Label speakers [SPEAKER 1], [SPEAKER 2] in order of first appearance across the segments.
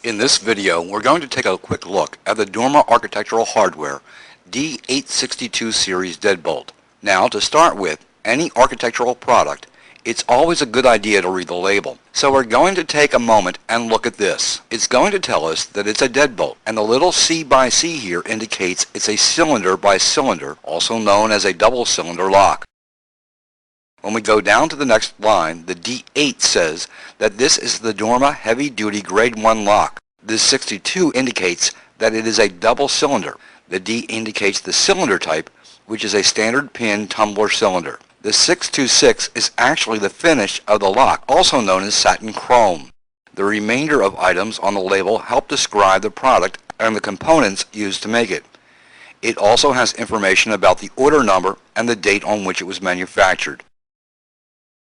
[SPEAKER 1] In this video, we're going to take a quick look at the DORMA Architectural Hardware D862 Series Dead Bolt. Now, to start with, any architectural product, it's always a good idea to read the label. So we're going to take a moment and look at this. It's going to tell us that it's a dead bolt, and the little C by C here indicates it's a cylinder by cylinder, also known as a double cylinder lock. When we go down to the next line, the D8 says that this is the DORMA Heavy Duty Grade 1 lock. This 62 indicates that it is a double cylinder. The D indicates the cylinder type, which is a standard pin tumbler cylinder. The 626 is actually the finish of the lock, also known as satin chrome. The remainder of items on the label help describe the product and the components used to make it. It also has information about the order number and the date on which it was manufactured.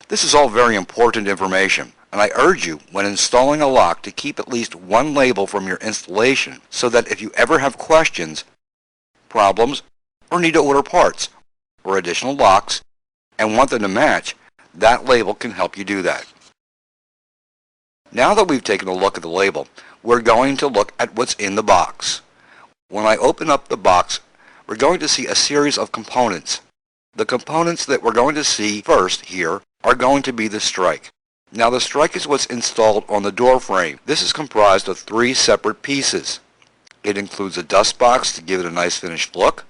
[SPEAKER 1] This is all very important information, and I urge you when installing a lock to keep at least one label from your installation so that if you ever have questions, problems, or need to order parts or additional locks and want them to match, that label can help you do that. Now that we've taken a look at the label, we're going to look at what's in the box. When I open up the box, we're going to see a series of components. The components that we're going to see first here are going to be the strike. Now the strike is what's installed on the door frame. This is comprised of 3 separate pieces. It includes a dust box to give it a nice finished look.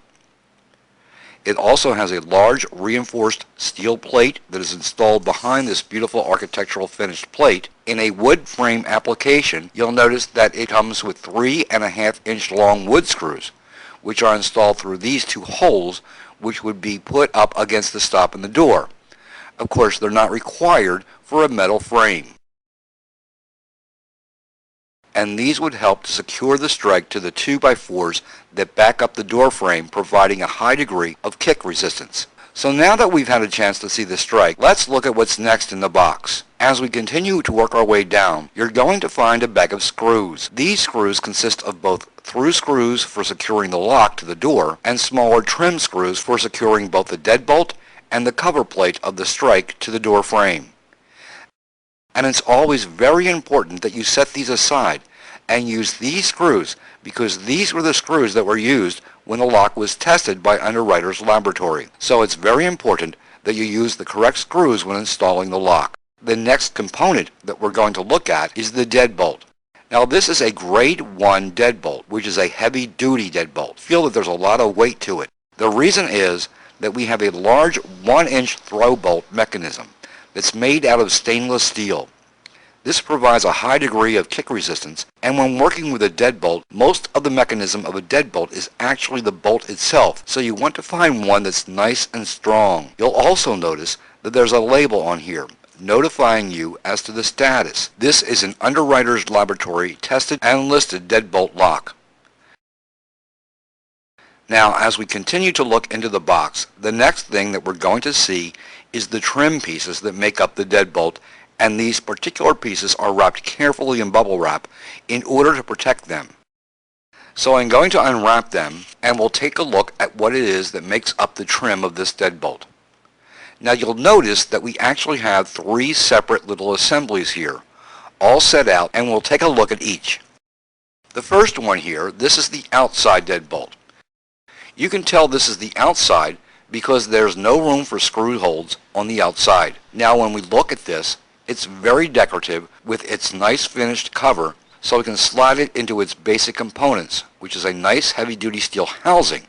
[SPEAKER 1] It also has a large reinforced steel plate that is installed behind this beautiful architectural finished plate. In a wood frame application, you'll notice that it comes with 3.5-inch long wood screws, which are installed through these 2 holes, which would be put up against the stop in the door. Of course, they're not required for a metal frame. And these would help to secure the strike to the 2x4s that back up the door frame, providing a high degree of kick resistance. So now that we've had a chance to see the strike, let's look at what's next in the box. As we continue to work our way down, you're going to find a bag of screws. These screws consist of both through screws for securing the lock to the door and smaller trim screws for securing both the deadbolt and the cover plate of the strike to the door frame. And it's always very important that you set these aside and use these screws, because these were the screws that were used when the lock was tested by Underwriter's Laboratory. So it's very important that you use the correct screws when installing the lock. The next component that we're going to look at is the deadbolt. Now this is a grade 1 deadbolt, which is a heavy duty deadbolt. Feel that there's a lot of weight to it. The reason is that we have a large 1-inch throw bolt mechanism that's made out of stainless steel. This provides a high degree of kick resistance, and when working with a deadbolt, most of the mechanism of a deadbolt is actually the bolt itself, so you want to find one that's nice and strong. You'll also notice that there's a label on here notifying you as to the status. This is an Underwriter's Laboratory tested and listed deadbolt lock. Now, as we continue to look into the box, the next thing that we're going to see is the trim pieces that make up the deadbolt, and these particular pieces are wrapped carefully in bubble wrap in order to protect them. So I'm going to unwrap them, and we'll take a look at what it is that makes up the trim of this deadbolt. Now you'll notice that we actually have 3 separate little assemblies here, all set out, and we'll take a look at each. The first one here, this is the outside deadbolt. You can tell this is the outside because there's no room for screw holes on the outside. Now when we look at this, it's very decorative with its nice finished cover, so we can slide it into its basic components, which is a nice heavy-duty steel housing,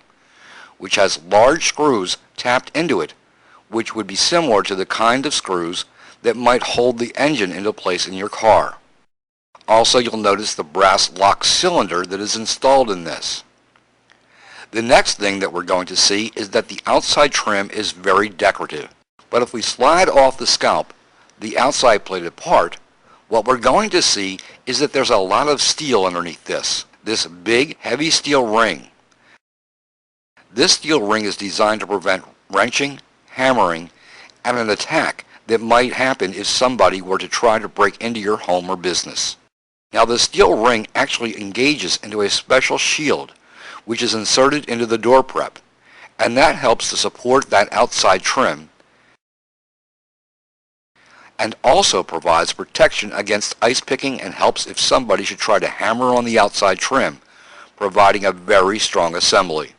[SPEAKER 1] which has large screws tapped into it, which would be similar to the kind of screws that might hold the engine into place in your car. Also, you'll notice the brass lock cylinder that is installed in this. The next thing that we're going to see is that the outside trim is very decorative. But if we slide off the scalp, the outside plated part, what we're going to see is that there's a lot of steel underneath this big, heavy steel ring. This steel ring is designed to prevent wrenching, hammering, and an attack that might happen if somebody were to try to break into your home or business. Now the steel ring actually engages into a special shield, which is inserted into the door prep, and that helps to support that outside trim and also provides protection against ice picking and helps if somebody should try to hammer on the outside trim, providing a very strong assembly.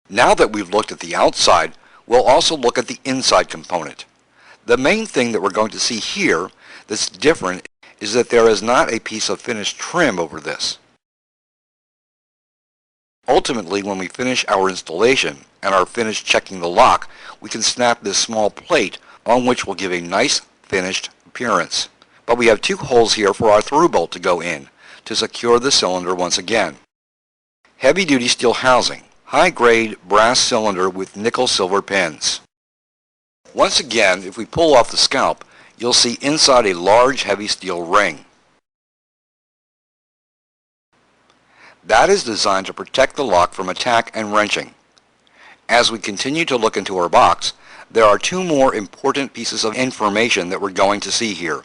[SPEAKER 1] Now that we've looked at the outside, we'll also look at the inside component. The main thing that we're going to see here that's different is that there is not a piece of finished trim over this. Ultimately, when we finish our installation and are finished checking the lock, we can snap this small plate on which will give a nice finished appearance. But we have two holes here for our through bolt to go in to secure the cylinder once again. Heavy-duty steel housing, high-grade brass cylinder with nickel-silver pins. Once again, if we pull off the scalp, you'll see inside a large heavy steel ring. That is designed to protect the lock from attack and wrenching. As we continue to look into our box, there are two more important pieces of information that we're going to see here.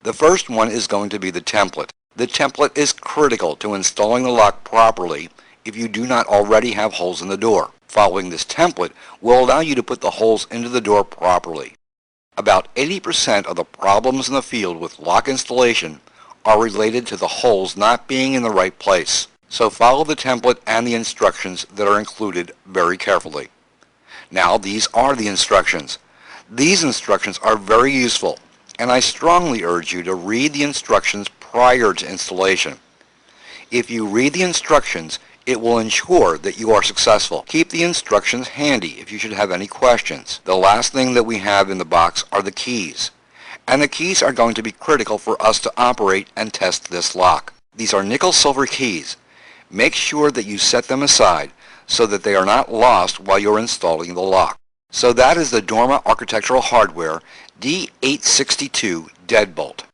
[SPEAKER 1] The first one is going to be the template. The template is critical to installing the lock properly if you do not already have holes in the door. Following this template will allow you to put the holes into the door properly. About 80% of the problems in the field with lock installation are related to the holes not being in the right place. So follow the template and the instructions that are included very carefully. Now, these are the instructions. These instructions are very useful, and I strongly urge you to read the instructions prior to installation. If you read the instructions, it will ensure that you are successful. Keep the instructions handy if you should have any questions. The last thing that we have in the box are the keys. And the keys are going to be critical for us to operate and test this lock. These are nickel-silver keys. Make sure that you set them aside so that they are not lost while you're installing the lock. So that is the DORMA Architectural Hardware D862 Dead Bolt.